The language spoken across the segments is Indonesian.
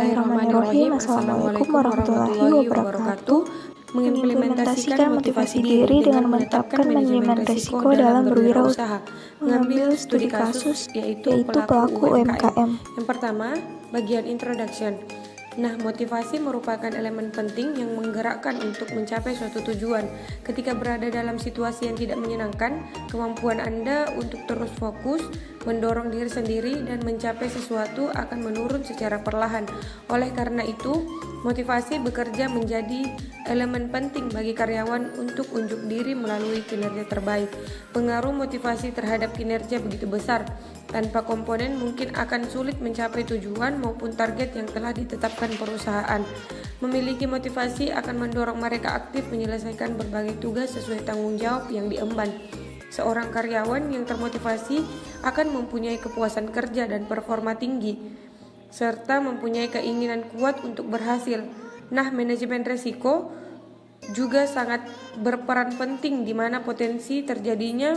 Bismillahirrahmanirrahim. Assalamualaikum warahmatullahi wabarakatuh. Mengimplementasikan motivasi diri dengan menetapkan manajemen risiko dalam berwirausaha. Mengambil studi kasus yaitu pelaku UMKM. Yang pertama, bagian introduction. Nah, motivasi merupakan elemen penting yang menggerakkan untuk mencapai suatu tujuan. Ketika berada dalam situasi yang tidak menyenangkan, kemampuan Anda untuk terus fokus, mendorong diri sendiri, dan mencapai sesuatu akan menurun secara perlahan. Oleh karena itu, motivasi bekerja menjadi elemen penting bagi karyawan untuk unjuk diri melalui kinerja terbaik. Pengaruh motivasi terhadap kinerja begitu besar. Tanpa komponen mungkin akan sulit mencapai tujuan maupun target yang telah ditetapkan perusahaan. Memiliki motivasi akan mendorong mereka aktif menyelesaikan berbagai tugas sesuai tanggung jawab yang diemban. Seorang karyawan yang termotivasi akan mempunyai kepuasan kerja dan performa tinggi, serta mempunyai keinginan kuat untuk berhasil. Nah, manajemen risiko juga sangat berperan penting di mana potensi terjadinya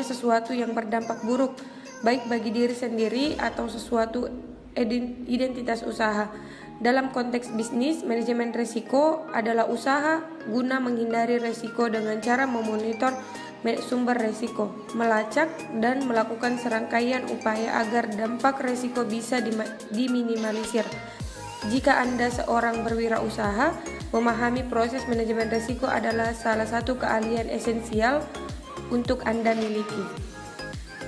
sesuatu yang berdampak buruk, baik bagi diri sendiri atau sesuatu identitas usaha. Dalam konteks bisnis, manajemen risiko adalah usaha guna menghindari risiko dengan cara memonitor sumber risiko, melacak dan melakukan serangkaian upaya agar dampak risiko bisa diminimalisir. Jika Anda seorang berwirausaha, memahami proses manajemen risiko adalah salah satu keahlian esensial untuk Anda miliki.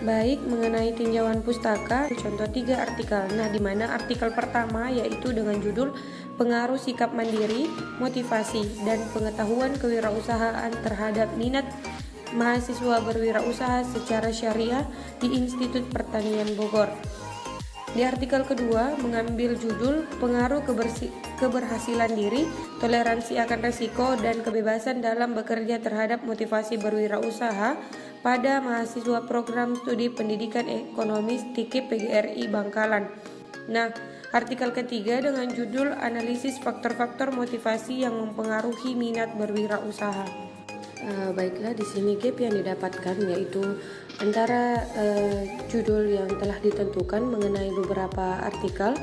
Baik, mengenai tinjauan pustaka, contoh 3 artikel. Nah, di mana artikel pertama yaitu dengan judul Pengaruh Sikap Mandiri, Motivasi, dan Pengetahuan Kewirausahaan terhadap Minat Mahasiswa Berwirausaha secara Syariah di Institut Pertanian Bogor. Di artikel kedua mengambil judul Pengaruh Keberhasilan Diri, Toleransi akan Risiko, dan Kebebasan dalam Bekerja terhadap Motivasi Berwirausaha pada mahasiswa program studi pendidikan ekonomi TIKIP PGRI Bangkalan. Nah, artikel ketiga dengan judul Analisis Faktor-faktor Motivasi yang Mempengaruhi Minat Berwirausaha. Baiklah, di sini gap yang didapatkan yaitu antara judul yang telah ditentukan mengenai beberapa artikel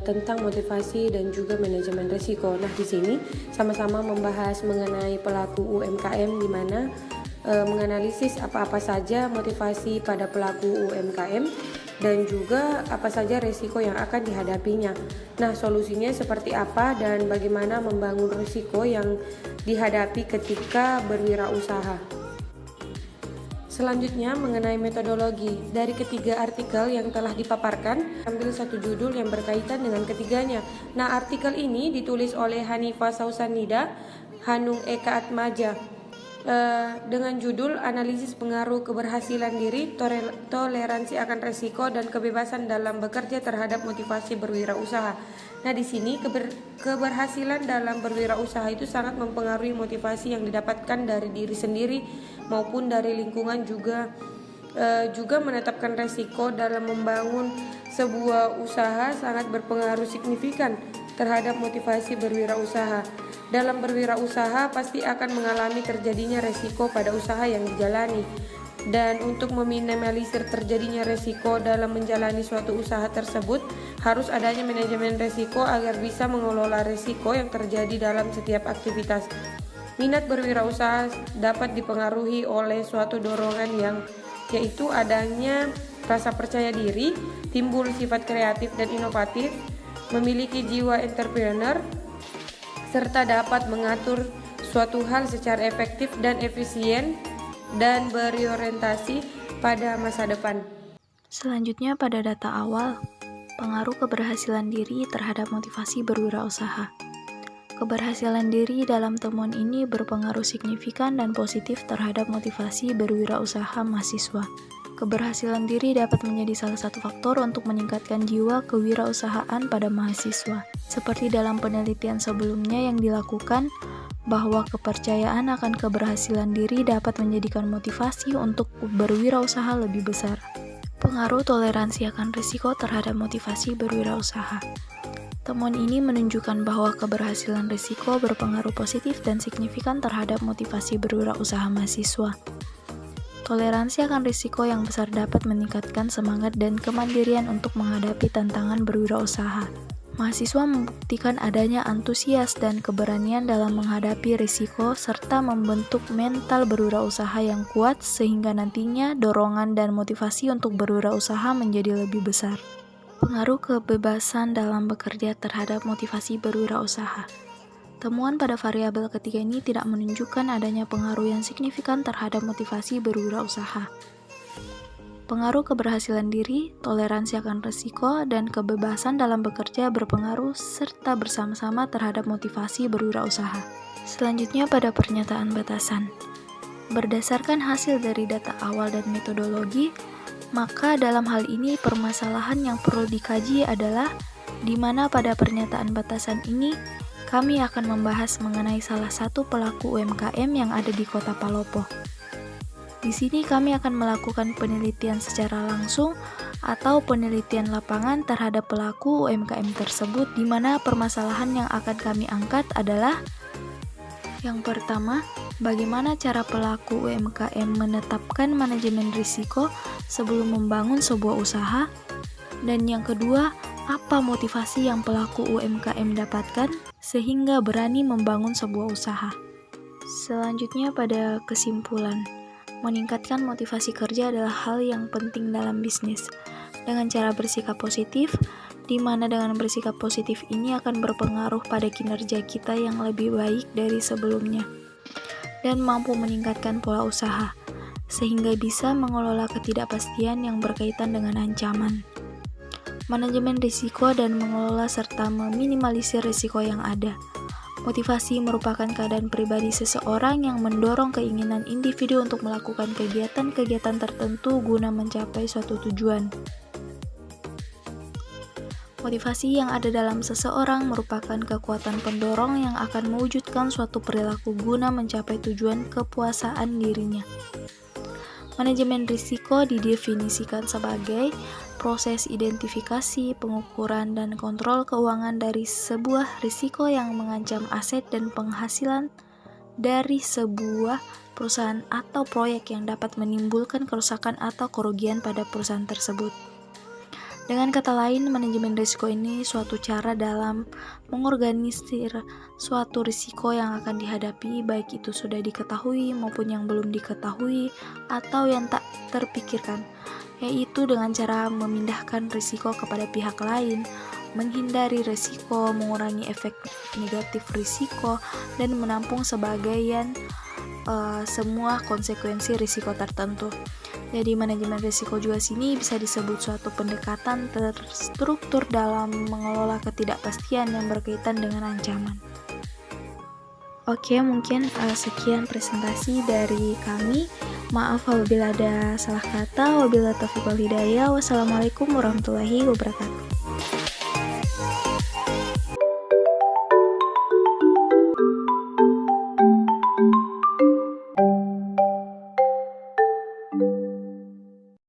tentang motivasi dan juga manajemen risiko. Nah, di sini sama-sama membahas mengenai pelaku UMKM, di mana menganalisis apa-apa saja motivasi pada pelaku UMKM dan juga apa saja risiko yang akan dihadapinya. Nah, solusinya seperti apa dan bagaimana membangun risiko yang dihadapi ketika berwirausaha. Selanjutnya mengenai metodologi. Dari ketiga artikel yang telah dipaparkan, ambil satu judul yang berkaitan dengan ketiganya. Nah, artikel ini ditulis oleh Hanifah Sausanida, Hanung Eka Atmaja, dengan judul Analisis Pengaruh Keberhasilan Diri, Toleransi akan Risiko, dan Kebebasan dalam Bekerja terhadap Motivasi Berwirausaha. Nah, di sini keberhasilan dalam berwirausaha itu sangat mempengaruhi motivasi yang didapatkan dari diri sendiri maupun dari lingkungan, juga menetapkan risiko dalam membangun sebuah usaha sangat berpengaruh signifikan terhadap motivasi berwirausaha. Dalam berwirausaha pasti akan mengalami terjadinya risiko pada usaha yang dijalani. Dan untuk meminimalisir terjadinya risiko dalam menjalani suatu usaha tersebut, harus adanya manajemen risiko agar bisa mengelola risiko yang terjadi dalam setiap aktivitas. Minat berwirausaha dapat dipengaruhi oleh suatu dorongan yaitu adanya rasa percaya diri, timbul sifat kreatif dan inovatif, memiliki jiwa entrepreneur, serta dapat mengatur suatu hal secara efektif dan efisien, dan berorientasi pada masa depan. Selanjutnya pada data awal, pengaruh keberhasilan diri terhadap motivasi berwirausaha. Keberhasilan diri dalam temuan ini berpengaruh signifikan dan positif terhadap motivasi berwirausaha mahasiswa. Keberhasilan diri dapat menjadi salah satu faktor untuk meningkatkan jiwa kewirausahaan pada mahasiswa. Seperti dalam penelitian sebelumnya yang dilakukan, bahwa kepercayaan akan keberhasilan diri dapat menjadikan motivasi untuk berwirausaha lebih besar. Pengaruh toleransi akan risiko terhadap motivasi berwirausaha. Temuan ini menunjukkan bahwa keberhasilan risiko berpengaruh positif dan signifikan terhadap motivasi berwirausaha mahasiswa. Toleransi akan risiko yang besar dapat meningkatkan semangat dan kemandirian untuk menghadapi tantangan berwirausaha. Mahasiswa membuktikan adanya antusias dan keberanian dalam menghadapi risiko serta membentuk mental berwirausaha yang kuat sehingga nantinya dorongan dan motivasi untuk berwirausaha menjadi lebih besar. Pengaruh kebebasan dalam bekerja terhadap motivasi berwirausaha. Temuan pada variabel ketiga ini tidak menunjukkan adanya pengaruh yang signifikan terhadap motivasi berwirausaha. Pengaruh keberhasilan diri, toleransi akan risiko, dan kebebasan dalam bekerja berpengaruh serta bersama-sama terhadap motivasi berwirausaha. Selanjutnya pada pernyataan batasan. Berdasarkan hasil dari data awal dan metodologi, maka dalam hal ini permasalahan yang perlu dikaji adalah di mana pada pernyataan batasan ini kami akan membahas mengenai salah satu pelaku UMKM yang ada di Kota Palopo. Di sini kami akan melakukan penelitian secara langsung atau penelitian lapangan terhadap pelaku UMKM tersebut, di mana permasalahan yang akan kami angkat adalah yang pertama, bagaimana cara pelaku UMKM menetapkan manajemen risiko sebelum membangun sebuah usaha, dan yang kedua, apa motivasi yang pelaku UMKM dapatkan sehingga berani membangun sebuah usaha. Selanjutnya pada kesimpulan. Meningkatkan motivasi kerja adalah hal yang penting dalam bisnis. Dengan cara bersikap positif, di mana dengan bersikap positif ini akan berpengaruh pada kinerja kita yang lebih baik dari sebelumnya, dan mampu meningkatkan pola usaha, sehingga bisa mengelola ketidakpastian yang berkaitan dengan ancaman. Manajemen risiko dan mengelola serta meminimalisir risiko yang ada. Motivasi merupakan keadaan pribadi seseorang yang mendorong keinginan individu untuk melakukan kegiatan-kegiatan tertentu guna mencapai suatu tujuan. Motivasi yang ada dalam seseorang merupakan kekuatan pendorong yang akan mewujudkan suatu perilaku guna mencapai tujuan kepuasaan dirinya. Manajemen risiko didefinisikan sebagai proses identifikasi, pengukuran, dan kontrol keuangan dari sebuah risiko yang mengancam aset dan penghasilan dari sebuah perusahaan atau proyek yang dapat menimbulkan kerusakan atau kerugian pada perusahaan tersebut. Dengan kata lain, manajemen risiko ini suatu cara dalam mengorganisir suatu risiko yang akan dihadapi, baik itu sudah diketahui maupun yang belum diketahui atau yang tak terpikirkan, yaitu dengan cara memindahkan risiko kepada pihak lain, menghindari risiko, mengurangi efek negatif risiko, dan menampung sebagian semua konsekuensi risiko tertentu. Jadi manajemen risiko juga sini bisa disebut suatu pendekatan terstruktur dalam mengelola ketidakpastian yang berkaitan dengan ancaman. Oke, mungkin sekian presentasi dari kami. Maaf apabila ada salah kata. Wabillahi taufiq wal hidayah. Wassalamualaikum warahmatullahi wabarakatuh.